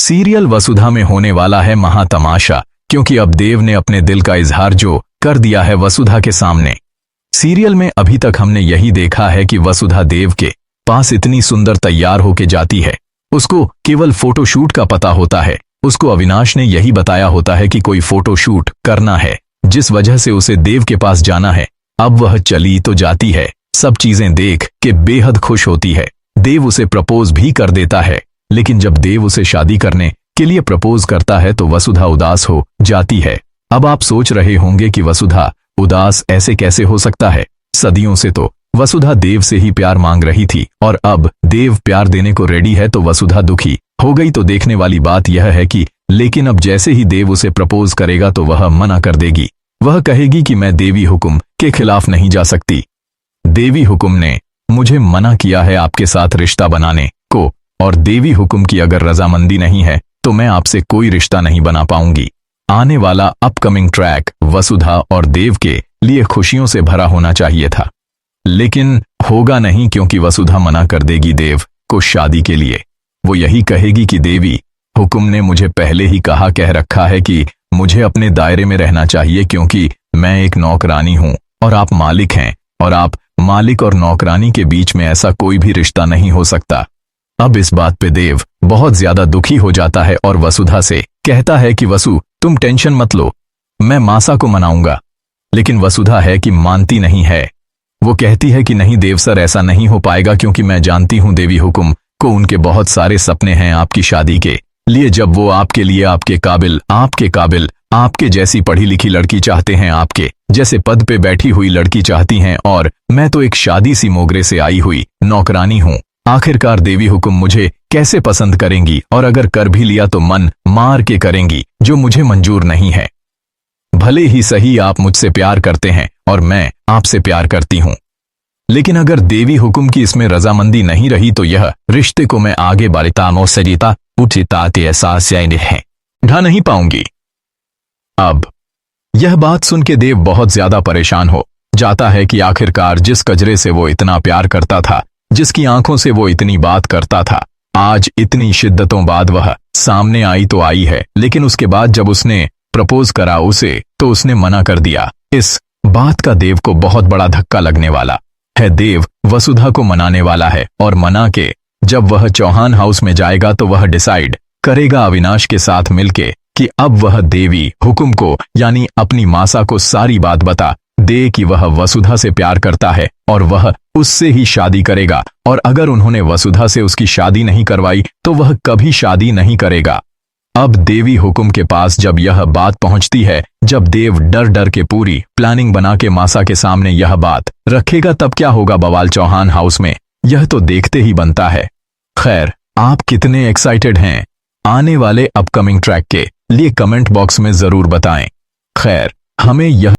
Serial वसुधा में होने वाला है महातमाशा, क्योंकि अब देव ने अपने दिल का इजहार जो कर दिया है वसुधा के सामने। सीरियल में अभी तक हमने यही देखा है कि वसुधा देव के पास इतनी सुंदर तैयार होके जाती है, उसको केवल फोटोशूट का पता होता है। उसको अविनाश ने यही बताया होता है कि कोई फोटोशूट करना है, जिस वजह से उसे देव के पास जाना है। अब वह चली तो जाती है, सब चीजें देख के बेहद खुश होती है। देव उसे प्रपोज भी कर देता है, लेकिन जब देव उसे शादी करने के लिए प्रपोज करता है तो वसुधा उदास हो जाती है। अब आप सोच रहे होंगे कि वसुधा उदास ऐसे कैसे हो सकता है। सदियों से तो वसुधा देव से ही प्यार मांग रही थी, और अब देव प्यार देने को रेडी है तो वसुधा दुखी हो गई। तो देखने वाली बात यह है कि लेकिन अब जैसे ही देव उसे प्रपोज करेगा तो वह मना कर देगी। वह कहेगी कि मैं देवी हुक्म के खिलाफ नहीं जा सकती। देवी हुक्म ने मुझे मना किया है आपके साथ रिश्ता बनाने को, और देवी हुक्म की अगर रजामंदी नहीं है तो मैं आपसे कोई रिश्ता नहीं बना पाऊंगी। आने वाला अपकमिंग ट्रैक वसुधा और देव के लिए खुशियों से भरा होना चाहिए था, लेकिन होगा नहीं, क्योंकि वसुधा मना कर देगी देव को शादी के लिए। वो यही कहेगी कि देवी हुक्म ने मुझे पहले ही कह रखा है कि मुझे अपने दायरे में रहना चाहिए, क्योंकि मैं एक नौकरानी हूं और आप मालिक हैं, और आप मालिक और नौकरानी के बीच में ऐसा कोई भी रिश्ता नहीं हो सकता। अब इस बात पे देव बहुत ज्यादा दुखी हो जाता है और वसुधा से कहता है कि वसु तुम टेंशन मत लो, मैं मासा को मनाऊंगा। लेकिन वसुधा है कि मानती नहीं है। वो कहती है कि नहीं देव सर, ऐसा नहीं हो पाएगा, क्योंकि मैं जानती हूं देवी हुक्म को उनके बहुत सारे सपने हैं आपकी शादी के लिए। जब वो आपके लिए आपके काबिल आपके जैसी पढ़ी लिखी लड़की चाहते हैं, आपके जैसे पद पे बैठी हुई लड़की चाहती हैं, और मैं तो एक शादी सी मोगरे से आई हुई नौकरानी हूं। आखिरकार देवी हुक्म मुझे कैसे पसंद करेंगी, और अगर कर भी लिया तो मन मार के करेंगी, जो मुझे मंजूर नहीं है। भले ही सही आप मुझसे प्यार करते हैं और मैं आपसे प्यार करती हूं, लेकिन अगर देवी हुक्म की इसमें रजामंदी नहीं रही तो यह रिश्ते को मैं आगे ढा नहीं पाऊंगी। अब यह बात सुन के देव बहुत ज्यादा परेशान हो जाता है कि आखिरकार जिस कजरे से वो इतना प्यार करता था, जिसकी आंखों से वो इतनी बात करता था, आज इतनी शिद्दतों बाद वह सामने आई तो आई है, लेकिन उसके बाद जब उसने प्रपोज करा उसे, तो उसने मना कर दिया। इस बात का देव को बहुत बड़ा धक्का लगने वाला है। देव वसुधा को मनाने वाला है, और मना के जब वह चौहान हाउस में जाएगा तो वह डिसाइड करेगा अविनाश के साथ मिलके कि अब वह देवी हुक्म को यानी अपनी मासा को सारी बात बता दे कि वह वसुधा से प्यार करता है और वह उससे ही शादी करेगा, और अगर उन्होंने वसुधा से उसकी शादी नहीं करवाई तो वह कभी शादी नहीं करेगा। अब देवी हुक्म के पास जब यह बात पहुंचती है, जब देव डर डर के पूरी प्लानिंग बना के मासा के सामने यह बात रखेगा, तब क्या होगा बवाल चौहान हाउस में, यह तो देखते ही बनता है। खैर, आप कितने एक्साइटेड हैं आने वाले अपकमिंग ट्रैक के लिए कमेंट बॉक्स में जरूर बताएं। खैर, हमें यह